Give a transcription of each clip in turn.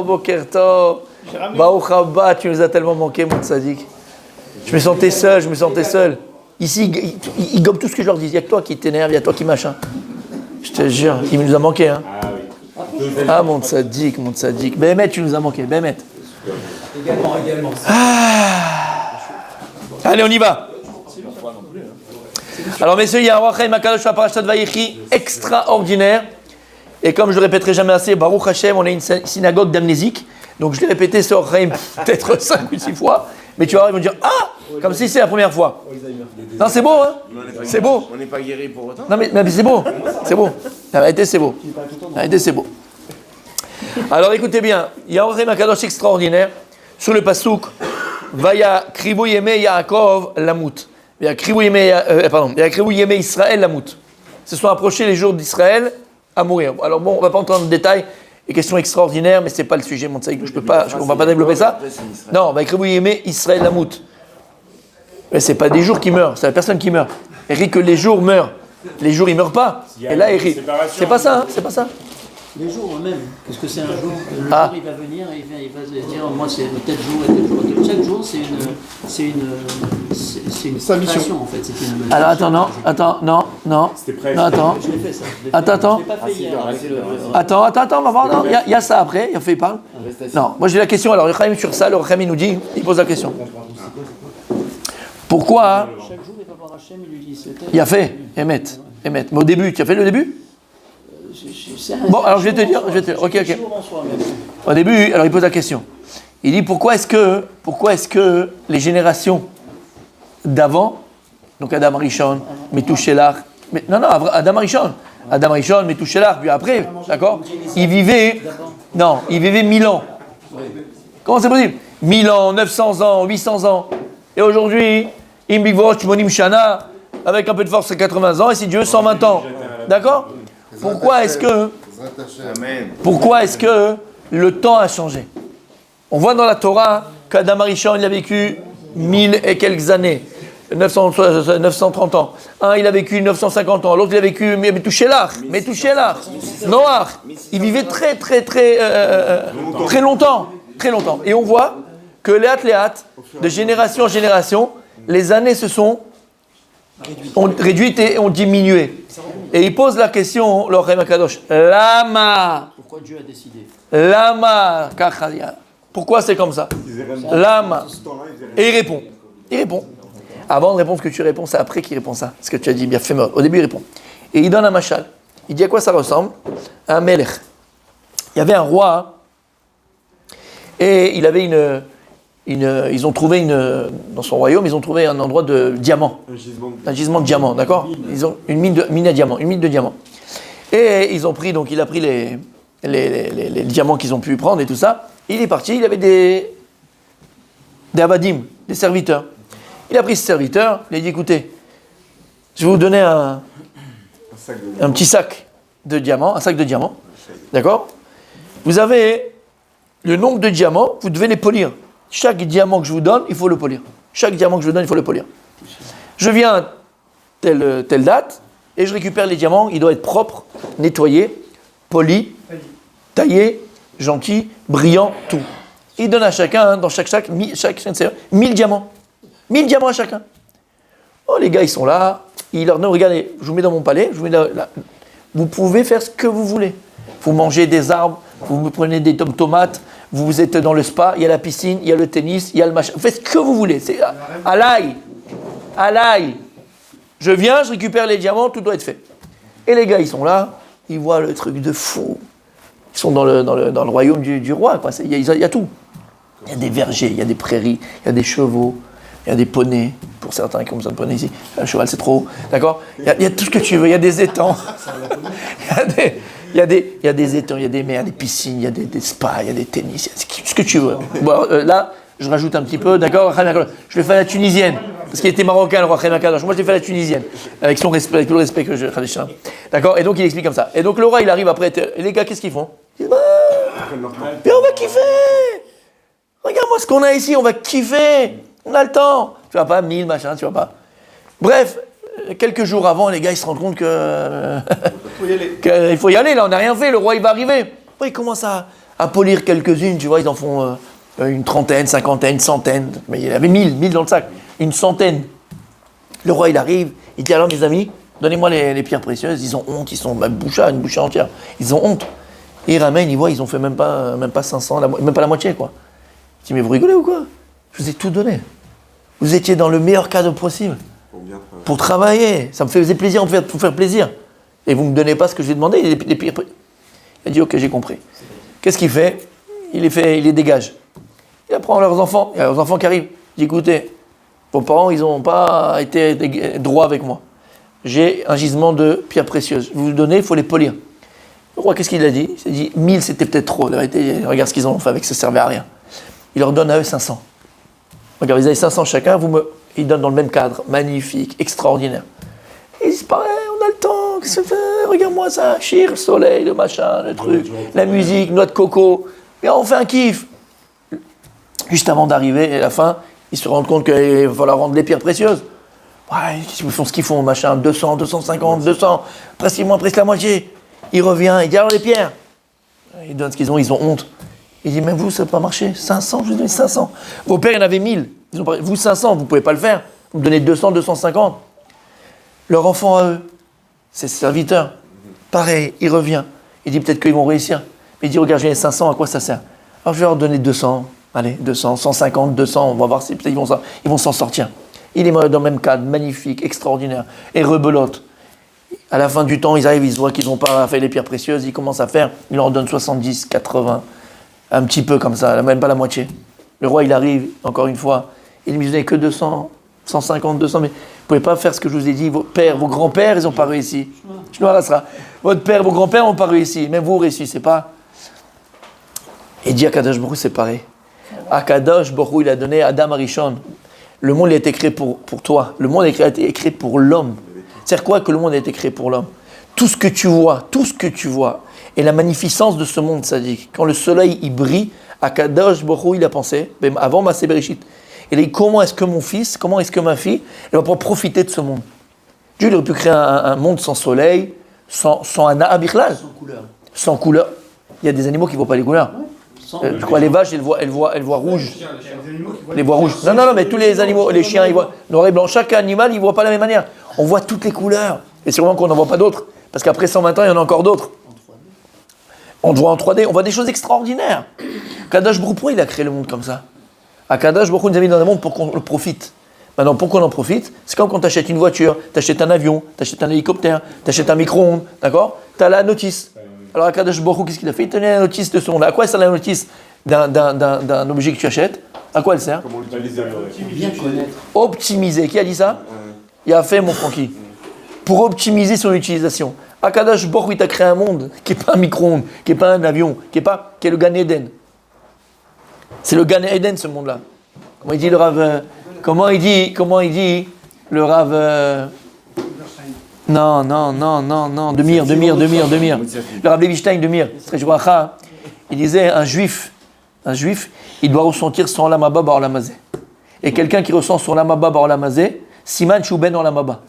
Boker Tov. Baruch Haba, tu nous as tellement manqué, mon tzaddik. Je me sentais seul. Ici, ils gobent tout ce que je leur dis. Il y a que toi qui t'énerve, il y a toi qui machin. Je te jure, il nous a manqué. Hein. Ah, mon tzaddik. Bémet, tu nous as manqué, Bémet. Également. Allez, on y va. Alors, messieurs, il y a un Ruach Haim Akadosh à Parashat Vayechi extraordinaire. Et comme je le répéterai jamais assez, Baruch Hashem, on est une synagogue d'amnésiques. Donc, je l'ai répété ce Ruach Haim peut-être 5 ou 6 fois. Mais tu vas voir, ils vont dire ah, comme si c'est la première fois. Non, c'est beau, hein. C'est beau. On n'est pas guéri pour autant. Non, mais c'est beau. La vérité, c'est beau. Alors, écoutez bien. Il y a un Ruach Haim Akadosh extraordinaire. Sur le pasuk, Vaya krivu yemei Yaakov lamut. Vaya krivu yemei Israël lamut. Se sont approchés les jours d'Israël à mourir. Alors bon, on va pas entrer dans le détail. Les questions extraordinaires, mais c'est pas le sujet, mon tzaddik. On va pas développer ça. Non, Vaya krivu yemei Israël lamut. Mais c'est pas des jours qui meurent, c'est la personne qui meurt. Eric, que les jours meurent. Les jours ils meurent pas. Et là, Eric, c'est pas ça, hein, c'est pas ça. Les jours eux-mêmes, parce que c'est un jour, le jour il va venir et il va se dire, moi c'est tel jour et tel jour. Chaque jour c'est une création en fait. Alors attends, non. C'était presque. Non, attends. Je l'ai fait ça. Attends. Je l'ai pas fait hier. Attends, on va voir. Non, il y a ça après, il fait parle. Non, moi j'ai la question, alors le Chaim sur ça, le Chaim il nous dit, il pose la question. Pourquoi Chaque jour il va voir Hachem, il lui dit, il a fait, Emet. Mais au début, tu as fait le début? Bon, alors je vais te dire. Ok. Au début, alors il pose la question. Il dit pourquoi est-ce que les générations d'avant, donc Adam Rishon, Metouchelach, Adam Rishon, Metouchelach, puis après, d'accord, ils vivaient 1000 ans. Comment c'est possible? 1000 ans, 900 ans, 800 ans. Et aujourd'hui, Imbigvoch, Monim Shana, avec un peu de force, c'est 80 ans, et si Dieu, 120 ans. D'accord? Pourquoi est-ce que le temps a changé? On voit dans la Torah qu'Adam Arishon, il a vécu 1000 et quelques années, 930 ans. Un, il a vécu 950 ans. L'autre, il a vécu Metouchelach, Noach. Il vivait très longtemps. Et on voit que léat, de génération en génération, les années ont réduit et ont diminué. Et il pose la question, le Chaim Akadosh, Lama. Pourquoi Dieu a décidé? Lama Kachadia. Pourquoi c'est comme ça? Lama. Et il répond. Avant de répondre ce que tu réponds, c'est après qu'il répond ça. Ce que tu as dit, bien fait mort. Au début, il répond. Et il donne un machal. Il dit à quoi ça ressemble? Un melech. Il y avait un roi et il avait ils ont trouvé dans son royaume, ils ont trouvé un endroit de diamant. Un gisement de diamant, d'accord? Ils ont une mine de diamant. Et ils ont pris, donc il a pris les diamants qu'ils ont pu prendre et tout ça. Il est parti, il avait des avadim, des serviteurs. Il a pris ses serviteurs, il a dit écoutez, je vais vous donner un petit sac de diamants, d'accord? Vous avez le nombre de diamants, vous devez les polir. Chaque diamant que je vous donne, il faut le polir. Je viens telle date et je récupère les diamants. Il doit être propre, nettoyé, poli, taillé, gentil, brillant, tout. Il donne à chacun, dans chaque sac, 1000 diamants. 1000 diamants à chacun. Oh, les gars, ils sont là. Il leur dit regardez, je vous mets dans mon palais, vous pouvez faire ce que vous voulez. Vous mangez des arbres, vous prenez des tomates. Vous êtes dans le spa, il y a la piscine, il y a le tennis, il y a le machin. Vous faites ce que vous voulez. C'est à l'ail. Je viens, je récupère les diamants, tout doit être fait. Et les gars, ils sont là, ils voient le truc de fou. Ils sont dans le royaume du roi, quoi. Il y a tout. Il y a des vergers, il y a des prairies, il y a des chevaux, il y a des poneys. Pour certains qui ont besoin de poneys ici. Un cheval, c'est trop haut. D'accord? Il y a tout ce que tu veux. Il y a des étangs. Il y a des étangs, il y a des mers, des piscines, il y a des spas, il y a des tennis, il y a ce que tu veux. Bon, là, je rajoute un petit peu, d'accord? Je le fais à la tunisienne, parce qu'il était marocain, le roi Chaim Akadosh. Moi, je le fais à la tunisienne, avec tout le respect que je... D'accord? Et donc, il explique comme ça. Et donc, le roi, il arrive après, et les gars, qu'est-ce qu'ils font? Ils disent, mais on va kiffer! Regarde-moi ce qu'on a ici, on va kiffer! On a le temps! Tu vois pas, 1000, machin, tu vois pas. Bref, quelques jours avant, les gars, ils se rendent compte qu'il faut y aller, là, on n'a rien fait, le roi, il va arriver. Après, il commence à À polir quelques-unes, tu vois, ils en font une trentaine, cinquantaine, centaine. Mais il y avait 1000 dans le sac. Une centaine. Le roi, il arrive, il dit alors mes amis, donnez-moi les pierres précieuses. Ils ont honte, ils sont une bouchée entière. Ils ont honte. Et ils ramènent, ils voient, ils ont fait même pas 500, même pas la moitié, quoi. Je dis mais vous rigolez ou quoi? Je vous ai tout donné. Vous étiez dans le meilleur cadre possible. Pour travailler. Ça me faisait plaisir de vous faire plaisir. Et vous ne me donnez pas ce que je vous ai demandé. Il a dit ok, j'ai compris. Qu'est-ce qu'il fait? Il les dégage. Il apprend leurs enfants. Il y a leurs enfants qui arrivent. Il dit écoutez, vos parents, ils n'ont pas été droits avec moi. J'ai un gisement de pierres précieuses. Vous donnez, il faut les polir. Le roi, qu'est-ce qu'il a dit? Il s'est dit 1000, c'était peut-être trop. Regarde ce qu'ils ont fait avec, ça ne servait à rien. Il leur donne à eux 500. Regarde, ils avaient 500 chacun, ils donnent dans le même cadre, magnifique, extraordinaire. Ils disent pareil, on a le temps, qu'est-ce que ça fait? Regarde-moi ça, chire, le soleil, le machin, le truc, la musique, noix de coco. Et on fait un kiff. Juste avant d'arriver, à la fin, ils se rendent compte qu'il va falloir rendre les pierres précieuses. Ouais, ils font ce qu'ils font, machin, 200, 250, 200, presque la moitié. Il revient, il dit alors les pierres. Ils donnent ce qu'ils ont honte. Il dit, mais vous, ça n'a pas marché. 500, je vous donne 500. Vos pères, il y en avait 1000. Vous, 500, vous ne pouvez pas le faire. Vous me donnez 200, 250. Leur enfant à eux, ses serviteurs, pareil, il revient. Il dit, peut-être qu'ils vont réussir. Mais il dit, regarde, j'ai les 500, à quoi ça sert? Alors je vais leur donner 200. Allez, 200, 150, 200, on va voir si peut-être ils vont s'en sortir. Il est dans le même cadre, magnifique, extraordinaire. Et rebelote. À la fin du temps, ils arrivent, ils voient qu'ils n'ont pas fait les pierres précieuses, ils commencent à faire, ils leur donnent 70, 80. Un petit peu comme ça, même pas la moitié. Le roi, il arrive, encore une fois, il me disait que 200, 150, 200, mais vous ne pouvez pas faire ce que je vous ai dit. Vos pères, vos grands-pères, ils n'ont pas réussi. Votre père, vos grands-pères n'ont pas réussi. Même vous, ne réussissez pas. Et dit Akadosh Baruch Hu, c'est pareil. Akadosh Baruch Hu, il a donné à Adam Arishon. Le monde a été créé pour toi. Le monde a été créé pour l'homme. C'est-à-dire quoi que le monde a été créé pour l'homme? Tout ce que tu vois, et la magnificence de ce monde, ça dit, quand le soleil il brille, Akadosh Baruch Hu, il a pensé, même avant Maaseh Bereshit, il a dit comment est-ce que mon fils, comment est-ce que ma fille, elle va pouvoir profiter de ce monde. Dieu il aurait pu créer un monde sans soleil, sans un abichlal. Sans couleur. Il y a des animaux qui ne voient pas les couleurs. Je crois les vaches, elles voient rouge. Les voient rouges. Non, mais tous les animaux, les chiens, ils voient noir et blanc. Chaque animal, il ne voit pas de la même manière. On voit toutes les couleurs. Et sûrement qu'on n'en voit pas d'autres. Parce qu'après 120 ans, il y en a encore d'autres. On voit en 3D, on voit des choses extraordinaires. Akadosh Baruch Hu, il a créé le monde comme ça. Akadosh Baruch Hu nous a mis dans un monde pour qu'on le profite. Maintenant, pour qu'on en profite, c'est comme quand tu achètes une voiture, tu achètes un avion, tu achètes un hélicoptère, tu achètes un micro-ondes, d'accord? Tu as la notice. Alors Akadosh Baruch Hu, qu'est-ce qu'il a fait? Il tenait la notice de ce monde. À quoi sert la notice d'un objet que tu achètes? À quoi elle sert? Comment l'utiliser? Bien connaître. Optimiser. Qui a dit ça? Il a fait mon Francky. Pour optimiser son utilisation. Akadosh Baruch Hu, il t'a créé un monde qui n'est pas un micro-ondes, qui n'est pas un avion, qui est le Gan Eden. C'est le Gan Eden, ce monde-là. Comment il dit le Rav comment il dit le Rav Non, de Mir. Le Rav Levi-Stein de Mir. Il disait un juif, il doit ressentir son Olam Haba bar Olam Hazeh. Et quelqu'un qui ressent son Olam Haba bar Olam Hazeh, Siman Shuben Olam Haba.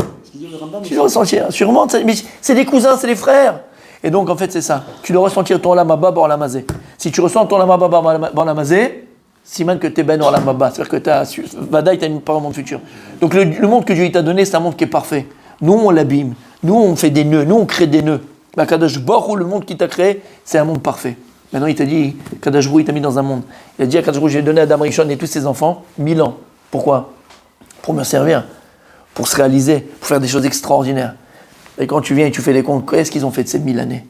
Tu dois ressentir, sûrement, mais c'est des cousins, c'est des frères. Et donc, en fait, c'est ça. Tu dois ressentir ton Olam Haba bar Olam Hazeh. Si tu ressens ton Olam Haba bar Olam Hazeh, Siman que tu es Ben Olam Haba. C'est-à-dire que Vadaï, tu as une part au monde futur. Donc, le monde que Dieu t'a donné, c'est un monde qui est parfait. Nous, on l'abîme. Nous, on fait des nœuds. Nous, on crée des nœuds. Mais Kadosh Baruch Hu, le monde qu'il t'a créé, c'est un monde parfait. Maintenant, il t'a dit, Kadosh Baruch Hu, il t'a mis dans un monde. Il a dit à Kadosh Baruch Hu, j'ai donné à Adam Rishon et tous ses enfants 1000 ans. Pourquoi? Pour me servir. Pour se réaliser, pour faire des choses extraordinaires. Et quand tu viens et tu fais les comptes, qu'est-ce qu'ils ont fait de ces 1000 années?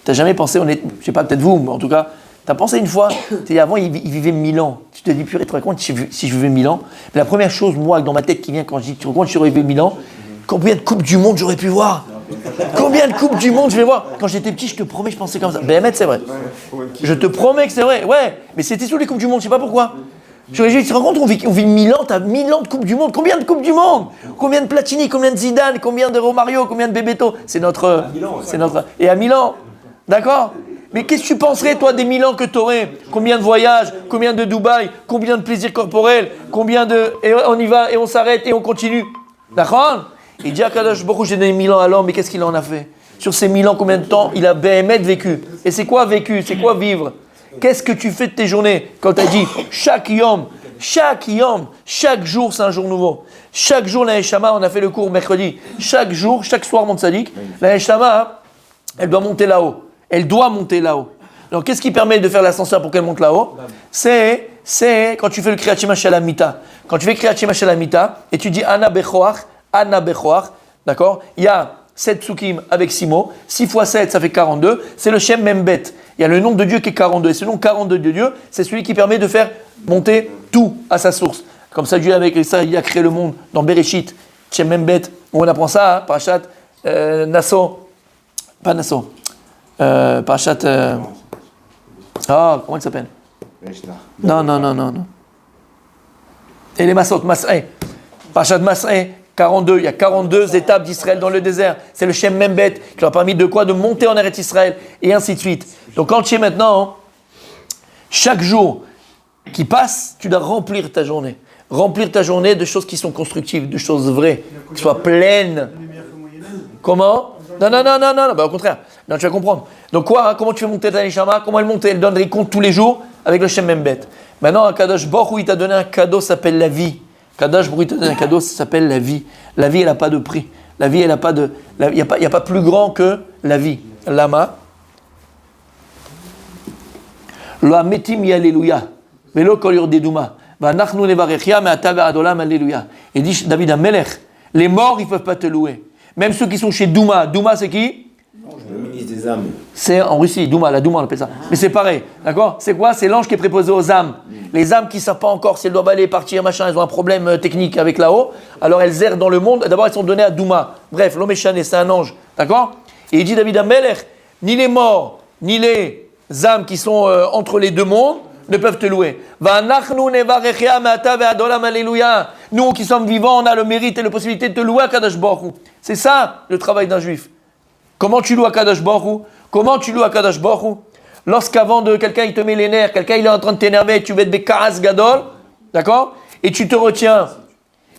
Tu n'as jamais pensé, je ne sais pas, peut-être vous, mais en tout cas, tu as pensé une fois, avant ils vivaient 1000 ans. Tu te dis, purée, tu te rends compte si je vivais 1000 ans? Mais la première chose, moi, dans ma tête qui vient quand je dis, tu te rends compte si j'aurais vécu 1000 ans, combien de coupes du monde j'aurais pu voir? Combien de coupes du monde je vais voir? Quand j'étais petit, je te promets, je pensais comme ça. BMF, c'est vrai. Je te promets que c'est vrai, ouais. Mais c'était sur les coupes du monde, je ne sais pas pourquoi. Je me dis, tu te rends compte, on vit 1000 ans, tu as 1000 ans de Coupe du Monde. Combien de Coupes du Monde? Combien de Platini, combien de Zidane, combien de Romario, combien de Bebeto? C'est notre. Et à Milan, d'accord? Mais qu'est-ce que tu penserais, toi, des 1000 ans que tu aurais? Combien de voyages? Combien de Dubaï? Combien de plaisirs corporels? Combien de. Et on y va, et on s'arrête, et on continue. D'accord? Il dit à Kadosh Baruch Hu, j'ai donné 1000 ans à l'homme, mais qu'est-ce qu'il en a fait? Sur ces 1000 ans, combien de temps il a BMF vécu? Et c'est quoi vécu? C'est quoi vivre? Qu'est-ce que tu fais de tes journées? Quand tu as dit chaque yom, chaque jour c'est un jour nouveau. Chaque jour la Neshama, on a fait le cours mercredi. Chaque jour, chaque soir mon tzaddik, la Neshama, elle doit monter là-haut. Elle doit monter là-haut. Donc qu'est-ce qui permet de faire l'ascenseur pour qu'elle monte là-haut? C'est quand tu fais le Kriyat Shema Shalamita. Quand tu fais Kriyat Shema Shalamita et tu dis Ana Bechoach, d'accord? Il y a 7 psukim avec 6 mots. 6 fois 7, ça fait 42. C'est le Shem Membet. Il y a le nom de Dieu qui est 42. Et ce nom 42 de Dieu, c'est celui qui permet de faire monter tout à sa source. Comme ça, Dieu avec ça, il a créé le monde dans Bereshit, Shem Membet. On apprend ça, hein, Parashat Nasso. Pas Nasso. Parashat. Comment il s'appelle? Non. Et les Massot, Mas'eh. Parashat Mas'eh, 42. Il y a 42 étapes d'Israël dans le désert. C'est le Shem Membet qui leur a permis de quoi? De monter en Eretz Israël. Et ainsi de suite. Donc quand tu es maintenant, chaque jour qui passe, tu dois remplir ta journée. Remplir ta journée de choses qui sont constructives, de choses vraies, qui soient pleines. Comment? Non, bah, au contraire. Non, tu vas comprendre. Donc quoi, hein, comment tu fais monter ta Neshama? Comment elle monte? Elle donne des comptes tous les jours avec le Shem Membet. Maintenant, un Kadosh Baruch Hu, il t'a donné un cadeau, ça s'appelle la vie. Kadosh Baruch Hu, il t'a donné un cadeau, ça s'appelle la vie. La vie, elle n'a pas de prix. La vie, elle n'a pas de... Il n'y a pas plus grand que la vie. Lama. Lo ametim yalleluya. Velo kol yordeduma. V'anachnu nevarechia me'ata ve'ad alléluia. Et dit David Amelech, les morts, ils ne peuvent pas te louer. Même ceux qui sont chez Douma. Douma, c'est qui? Le ministre des âmes. C'est en Russie, Douma, la Douma on appelle ça. Mais c'est pareil, d'accord? C'est quoi? C'est l'ange qui est préposé aux âmes. Les âmes qui ne savent pas encore si elles doivent aller, partir, machin, elles ont un problème technique avec là-haut. Alors elles errent dans le monde. D'abord, elles sont données à Douma. Bref, l'homme échané, c'est un ange, d'accord? Et il dit David Amelech, ni les morts, ni les âmes qui sont entre les deux mondes ne peuvent te louer. Nous qui sommes vivants, on a le mérite et la possibilité de te louer à Kadosh Baruch Hu. C'est ça le travail d'un juif. Comment tu loues à Kadosh Baruch Hu? Comment tu loues à Kadosh Baruch Hu? Lorsqu'avant de quelqu'un il te met les nerfs, quelqu'un il est en train de t'énerver, tu vas être Bekaras Gadol, d'accord? Et tu te retiens.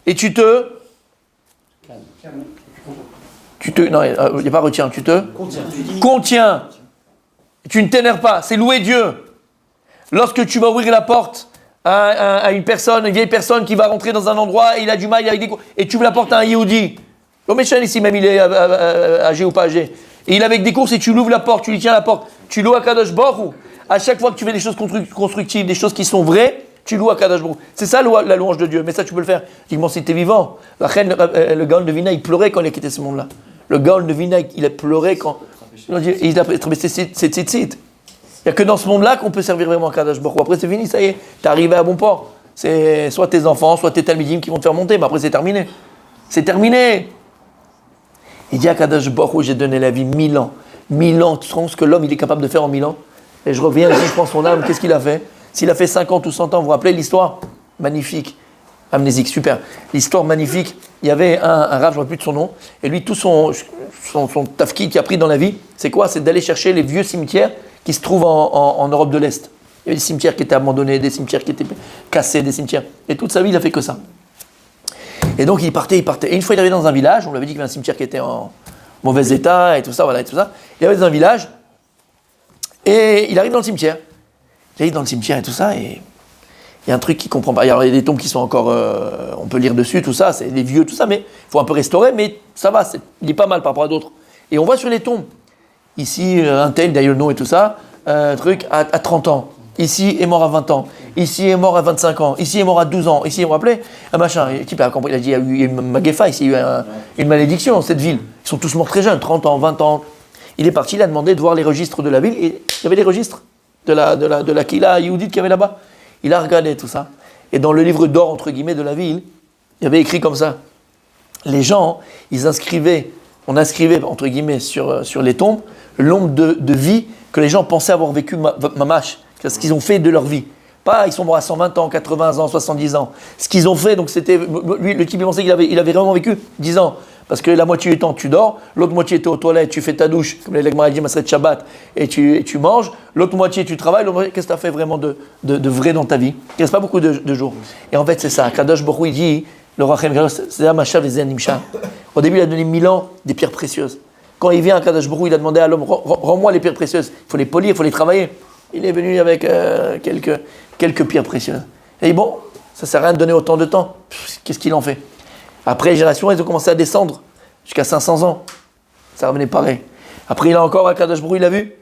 Et non, il n'y a pas retiens, tu te contiens. Tu ne t'énerves pas, c'est louer Dieu. Lorsque tu vas ouvrir la porte à une personne, une vieille personne qui va rentrer dans un endroit et il a du mal, et tu ouvres la porte à un Yehudi. Le méchant ici, même il est âgé ou pas âgé. Et il est avec des courses et tu l'ouvres la porte, tu lui tiens la porte. Tu loues à Kadosh Baruch Hu. À chaque fois que tu fais des choses constructives, des choses qui sont vraies, tu loues à Kadosh Baruch Hu. C'est ça la louange de Dieu. Mais ça, tu peux le faire. Dis-moi si tu es vivant. La reine, le Gaon de Vina, il pleurait quand il a quitté ce monde-là. Le Gaon de Vina, il a pleuré quand. Il a c'est tzitzit. Il n'y a que dans ce monde-là qu'on peut servir vraiment à Kadosh Baruch Hu. Après, c'est fini, ça y est. Tu es arrivé à bon port. C'est soit tes enfants, soit tes talmidim qui vont te faire monter. Mais après, c'est terminé. C'est terminé. Il dit à Kadosh Baruch Hu, j'ai donné la vie 1000 ans. 1000 ans, tu te rends compte ce que l'homme il est capable de faire en 1000 ans? Et je reviens ici, je prends son âme, qu'est-ce qu'il a fait? S'il a fait 50 ou 100 ans, vous vous rappelez l'histoire? Magnifique. Amnésique, super. L'histoire magnifique. Il y avait un rave, je ne me rappelle plus de son nom, et lui, tout son tafki qu'il a pris dans la vie, c'est quoi? C'est d'aller chercher les vieux cimetières qui se trouvent en Europe de l'Est. Il y avait des cimetières qui étaient abandonnés, des cimetières qui étaient cassés, des cimetières. Et toute sa vie, il a fait que ça. Et donc il partait. Et une fois il arrivait dans un village, on lui avait dit qu'il y avait un cimetière qui était en mauvais état et tout ça, voilà, et tout ça. Il arrive dans un village et il arrive dans le cimetière. Il arrive dans le cimetière et tout ça, et il y a un truc qu'il ne comprend pas. Alors il y a des tombes qui sont encore, on peut lire dessus, tout ça, c'est des vieux, tout ça, mais il faut un peu restaurer, mais ça va, il est pas mal par rapport à d'autres. Et on voit sur les tombes, ici un tel, d'ailleurs le nom et tout ça, truc à 30 ans. Ici est mort à 20 ans, ici est mort à 25 ans, ici est mort à 12 ans, ici, vous vous rappelez? Un machin, le type a compris, il a dit, il y a eu une maguefa ici, il y a eu une malédiction dans cette ville. Ils sont tous morts très jeunes, 30 ans, 20 ans. Il est parti, il a demandé de voir les registres de la ville, et il y avait les registres de la Kila Yehudite qu'il y avait là-bas. Il a regardé tout ça, et dans le livre d'or, entre guillemets, de la ville, il y avait écrit comme ça. Les gens, on inscrivait, entre guillemets, sur les tombes, le nombre de vies que les gens pensaient avoir vécu mamash. Ce qu'ils ont fait de leur vie. Pas, ils sont morts à 120 ans, 80 ans, 70 ans. Ce qu'ils ont fait, donc c'était... Lui, le type, il pensait qu'il avait vraiment vécu 10 ans. Parce que la moitié du temps, tu dors. L'autre moitié, tu es aux toilettes, tu fais ta douche, comme les Legmara dit, Masret Shabbat, et tu manges. L'autre moitié, tu travailles. Qu'est-ce que tu as fait vraiment de vrai dans ta vie? Il ne reste pas beaucoup de jours. Et en fait, c'est ça. Kadosh Baruch Hu, il dit, le Rachem Gadol, c'est Amachav et Zanimcha. Au début, il a donné 1000 ans des pierres précieuses. Quand il vient à Kadosh Baruch Hu, il a demandé à l'homme, rends-moi les pierres précieuses. Il faut les polir, il faut les travailler. il est venu avec quelques pierres précieuses. Et il dit, bon, ça sert à rien de donner autant de temps. Qu'est-ce qu'il en fait? Après les générations, ils ont commencé à descendre jusqu'à 500 ans. Ça revenait pareil. Après, il a encore Akadosh Baruch Hu, il a vu.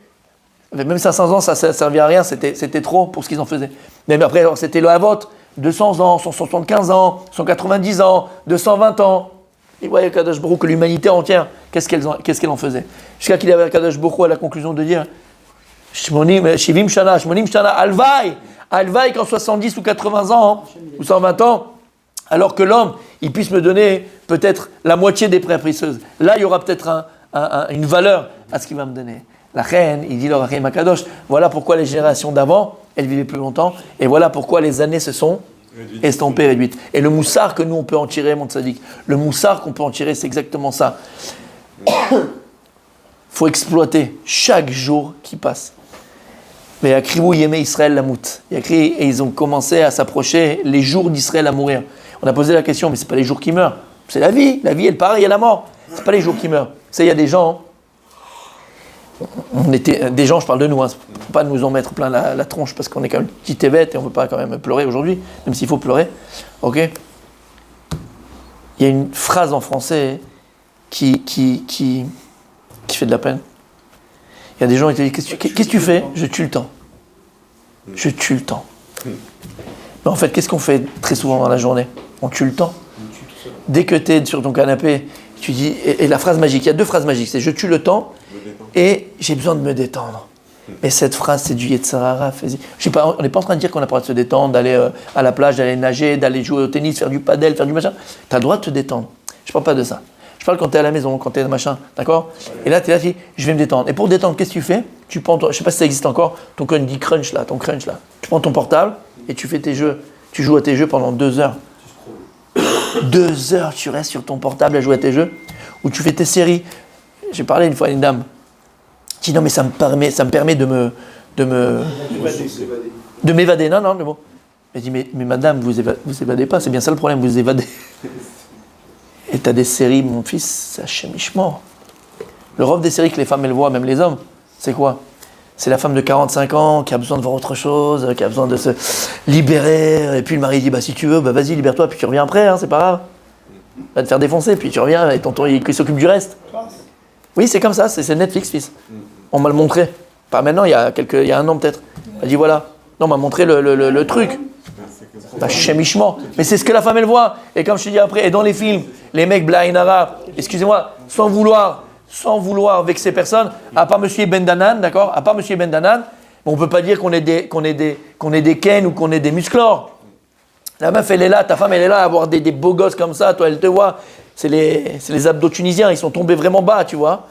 Même 500 ans, ça ne servait à rien, c'était trop pour ce qu'ils en faisaient. Mais après, alors, c'était le Havot, 200 ans, 175 ans, 190 ans, 220 ans. Il voyait Akadosh Baruch Hu, que l'humanité entière, qu'est-ce qu'elle en faisait. Jusqu'à qu'il avait Akadosh Baruch Hu à la conclusion de dire Shivim Shana, Shmonim Shana, Alvaï qu'en 70 ou 80 ans, ou 120 ans, alors que l'homme, il puisse me donner peut-être la moitié des pierres précieuses. Là, il y aura peut-être une valeur à ce qu'il va me donner. La reine, il dit leur Achim Akadosh, voilà pourquoi les générations d'avant, elles vivaient plus longtemps, et voilà pourquoi les années se sont estompées, réduites. Et le moussard que nous, on peut en tirer, mon tzaddik, le moussard qu'on peut en tirer, c'est exactement ça. Faut exploiter chaque jour qui passe. Mais à Kribou Yémé Israël Lamout. Il y a écrit, et ils ont commencé à s'approcher les jours d'Israël à mourir. On a posé la question, mais c'est pas les jours qui meurent, c'est la vie elle part, il y a la mort. C'est pas les jours qui meurent. Il y a des gens, je parle de nous, hein, faut pas nous en mettre plein la tronche parce qu'on est quand même petit évêque et on ne veut pas quand même pleurer aujourd'hui, même s'il faut pleurer. Ok. Il y a une phrase en français qui fait de la peine. Il y a des gens qui disent qu'est-ce que tu fais? Je tue le temps. Je tue le temps. Mais en fait, qu'est-ce qu'on fait très souvent dans la journée? On tue le temps. Dès que tu es sur ton canapé, tu dis, et la phrase magique, il y a deux phrases magiques, c'est je tue le temps et j'ai besoin de me détendre. Mais cette phrase, c'est du Yetzirah. On n'est pas en train de dire qu'on a pas le droit de se détendre, d'aller à la plage, d'aller nager, d'aller jouer au tennis, faire du padel, faire du machin. Tu as le droit de te détendre. Je ne parle pas de ça. Je parle quand tu es à la maison, quand tu es machin, d'accord? Et là, tu es là, tu dis, je vais me détendre. Et pour te détendre, qu'est-ce que tu fais? Tu prends, je ne sais pas si ça existe encore, ton Candy Crunch là, ton crunch là. Tu prends ton portable et tu fais tes jeux. Tu joues à tes jeux pendant 2 heures. 2 heures, tu restes sur ton portable à jouer à tes jeux. Ou tu fais tes séries. J'ai parlé une fois à une dame. Qui dit non mais ça me permet de m'évader. Non, le mot. Elle dit mais madame, vous évadez pas, c'est bien ça le problème, vous évadez. Et t'as des séries, mon fils, c'est chemichement. Le rôle des séries que les femmes elles voient, même les hommes, c'est quoi? C'est la femme de 45 ans qui a besoin de voir autre chose, qui a besoin de se libérer. Et puis le mari dit si tu veux, vas-y, libère-toi, puis tu reviens après, hein, c'est pas grave. Va te faire défoncer, puis tu reviens et tonton il s'occupe du reste. Oui, c'est comme ça, c'est Netflix, fils. On m'a le montré. Pas maintenant, il y a 1 an peut-être. Elle dit voilà. Non, on m'a montré le truc. Chemichement. Mais c'est ce que la femme elle voit. Et comme je te dis après, et dans les films, les mecs Blainara, excusez-moi, sans vouloir vexer personne, à part Monsieur Bendanan, d'accord? À part Monsieur Bendanan, on ne peut pas dire qu'on est des Ken ou qu'on est des musclores. La meuf elle est là, ta femme elle est là, à avoir des beaux gosses comme ça, toi elle te voit. C'est les abdos tunisiens, ils sont tombés vraiment bas, tu vois.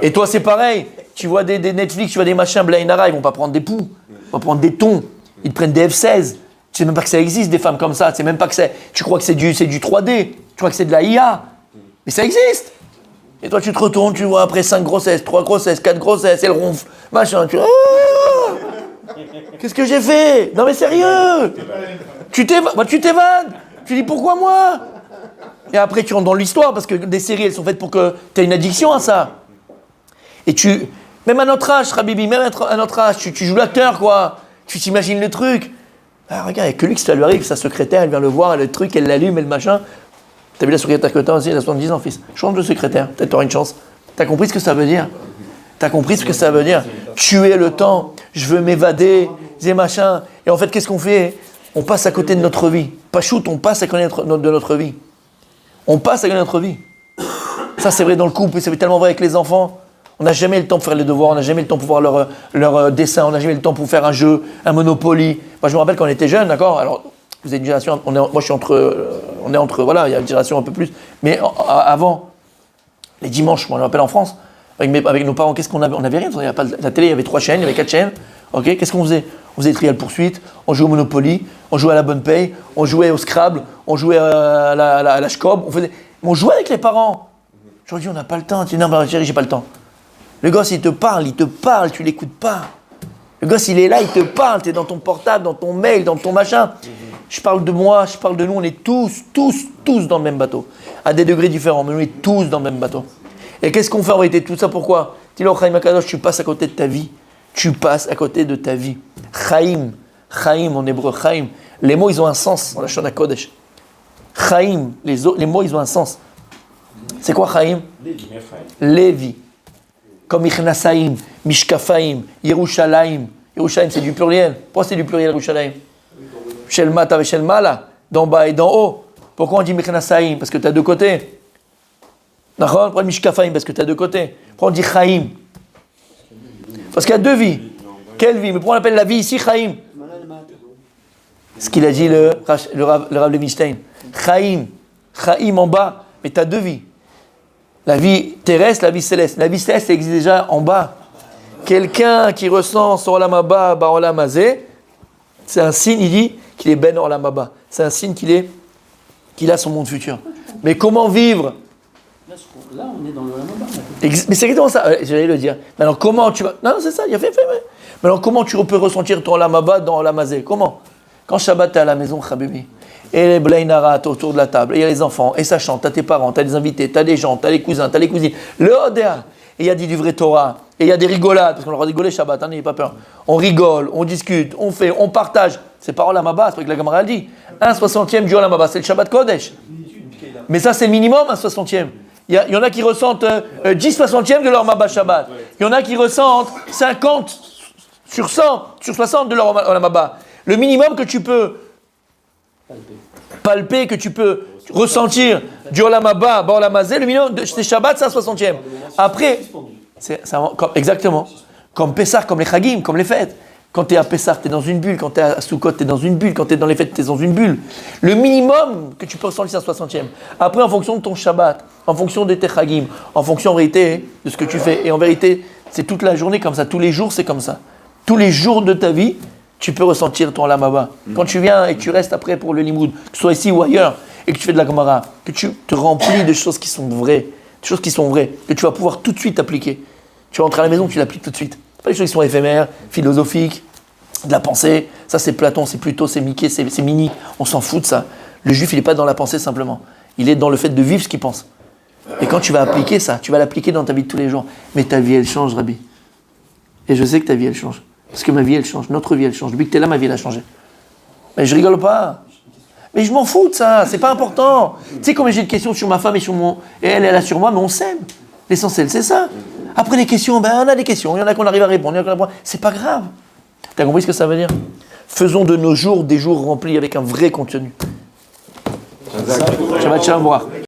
Et toi c'est pareil, tu vois des Netflix, tu vois des machins Blainara, ils vont pas prendre des poux, ils vont prendre des tons, ils te prennent des F16. Tu sais même pas que ça existe des femmes comme ça, tu sais même pas que tu crois que c'est du 3D, tu crois que c'est de la IA, mais ça existe. Et toi tu te retournes, tu vois après 5 grossesses, 3 grossesses, 4 grossesses, elles ronflent, machin, tu vois. Qu'est-ce que j'ai fait? Non mais sérieux, tu t'évades, tu dis pourquoi moi? Et après tu rentres dans l'histoire parce que des séries elles sont faites pour que tu aies une addiction à ça. Et même à notre âge, Rabibi, même à notre âge, tu joues l'acteur quoi, tu t'imagines le truc. Ah, regarde, il n'y a que lui que ça lui arrive, sa secrétaire, elle vient le voir, elle a le truc, elle l'allume, et le machin. T'as vu la secrétaire que t'as aussi, elle a 70 ans, fils. Change de secrétaire, peut-être t'auras une chance. T'as compris ce que ça veut dire? Tuer le temps, je veux m'évader, des machins. Et en fait, qu'est-ce qu'on fait? On passe à côté de notre vie. Pas shoot, on passe à côté de notre vie. On passe à côté de notre vie. Ça, c'est vrai dans le couple, c'est tellement vrai avec les enfants. On n'a jamais le temps pour faire les devoirs, on n'a jamais le temps pour voir leur dessin, on n'a jamais le temps pour faire un jeu, un Monopoly. Moi, je me rappelle quand on était jeunes, d'accord? Alors, vous êtes une génération, moi je suis entre, voilà, il y a une génération un peu plus. Mais avant, les dimanches, moi je me rappelle en France, avec nos parents, qu'est-ce qu'on avait? On n'avait rien, il n'y avait pas la télé, il y avait 3 chaînes, il y avait 4 chaînes. Ok, qu'est-ce qu'on faisait? On faisait Trial Poursuite, on jouait au Monopoly, on jouait à la Bonne Paye, on jouait au Scrabble, on jouait à la Schcob, on jouait avec les parents. Aujourd'hui, on n'a pas le temps. Tu dis, non, chérie, j'ai pas le temps. Le gosse, il te parle, tu l'écoutes pas. Le gosse, il est là, il te parle, tu es dans ton portable, dans ton mail, dans ton machin. Je parle de moi, je parle de nous, on est tous dans le même bateau. À des degrés différents, mais on est tous dans le même bateau. Et qu'est-ce qu'on fait en réalité? Tout ça pourquoi? Dis-le au Chaim Akadosh, tu passes à côté de ta vie. tu passes à côté de ta vie. Chaim, Chaim en hébreu, Chaim. Les mots, ils ont un sens dans la Shona Kodesh. Chaim, les mots, ils ont un sens. C'est quoi Chaim? Lévi. Comme Ichnasaim, Mishkafaim, Yerushalayim. Yerushalayim, c'est du pluriel. Pourquoi c'est du pluriel, Yerushalayim? Shel Mata et Shel Mala, d'en bas et d'en haut. Pourquoi on dit Ichnasaim? Parce que tu as deux côtés. D'accord? Pourquoi Mishkafaim? Parce que tu as deux côtés. Pourquoi on dit Chaim? Parce qu'il y a deux vies. Quelle vie? Mais pourquoi on appelle la vie ici Chaim? Ce qu'il a dit le Rav Levinstein. Chaim. Chaim en bas. Mais tu as deux vies. La vie terrestre, la vie céleste. La vie céleste existe déjà en bas. Quelqu'un qui ressent son Olam Haba, Bar Olam Hazé, c'est un signe, il dit, qu'il est Ben Olam Haba. C'est un signe qu'il a son monde futur. Mais comment vivre? Là, on est dans le Olam Haba. Mais c'est exactement ça, j'allais le dire. Mais alors comment tu vas... Non, c'est ça, il a fait. Mais alors comment tu peux ressentir ton Olam Haba dans Olam Hazé? Comment? Quand Shabbat, t'es à la maison, Habibi, et les Blainarat autour de la table, et il y a les enfants, et ça chante, t'as tes parents, t'as des invités, t'as des gens, t'as les cousins, t'as les cousines, le Odéa, et il y a du vrai Torah, et il y a des rigolades, parce qu'on leur a rigolé Shabbat, n'ayez pas peur. On rigole, on discute, on fait, on partage. C'est pas Olam Haba, c'est pas que la Gemara dit. 1/60 du Olam Haba, c'est le Shabbat Kodesh. Mais ça, c'est minimum 1/60. Il y en a qui ressentent 10/60 de leur Mabba Shabbat. Il y en a qui ressentent 50 sur 100, sur 60 de leur Olam Haba. Le minimum que tu peux palper, que tu peux ressentir du Olam Haba, Olam Hazé, le minimum, c'est Shabbat, c'est 1/60. Après, exactement, comme Pessah, comme les Chagim, comme les fêtes. Quand tu es à Pessah, tu es dans une bulle. Quand tu es à Sukkot, tu es dans une bulle. Quand tu es dans les fêtes, tu es dans une bulle. Le minimum que tu peux ressentir, c'est 1/60. Après, en fonction de ton Shabbat, en fonction de tes Chagim, en fonction en vérité de ce que tu fais. Et en vérité, c'est toute la journée comme ça. Tous les jours, c'est comme ça. Tous les jours de ta vie, tu peux ressentir ton Olam Haba. Quand tu viens et tu restes après pour le Limoud, que ce soit ici ou ailleurs, et que tu fais de la Gemara, que tu te remplis de choses qui sont vraies, des choses qui sont vraies, que tu vas pouvoir tout de suite appliquer. Tu rentres à la maison, tu l'appliques tout de suite. Pas des choses qui sont éphémères, philosophiques, de la pensée. Ça, c'est Platon, c'est Pluto, c'est Mickey, c'est Mini. On s'en fout de ça. Le juif, il n'est pas dans la pensée simplement. Il est dans le fait de vivre ce qu'il pense. Et quand tu vas appliquer ça, tu vas l'appliquer dans ta vie de tous les jours. Mais ta vie, elle change, Rabbi. Et je sais que ta vie, elle change. Parce que ma vie, elle change. Notre vie, elle change. Depuis que tu es là, ma vie, elle a changé. Mais je rigole pas. Mais je m'en fous de ça. C'est pas important. Tu sais, comme j'ai une question sur ma femme et sur mon... Et elle a sur moi, mais on s'aime. L'essentiel, c'est ça. Après les questions, ben on a des questions. Il y en a qu'on arrive à répondre. C'est pas grave. T'as compris ce que ça veut dire? Faisons de nos jours des jours remplis avec un vrai contenu. Shabbat shalom.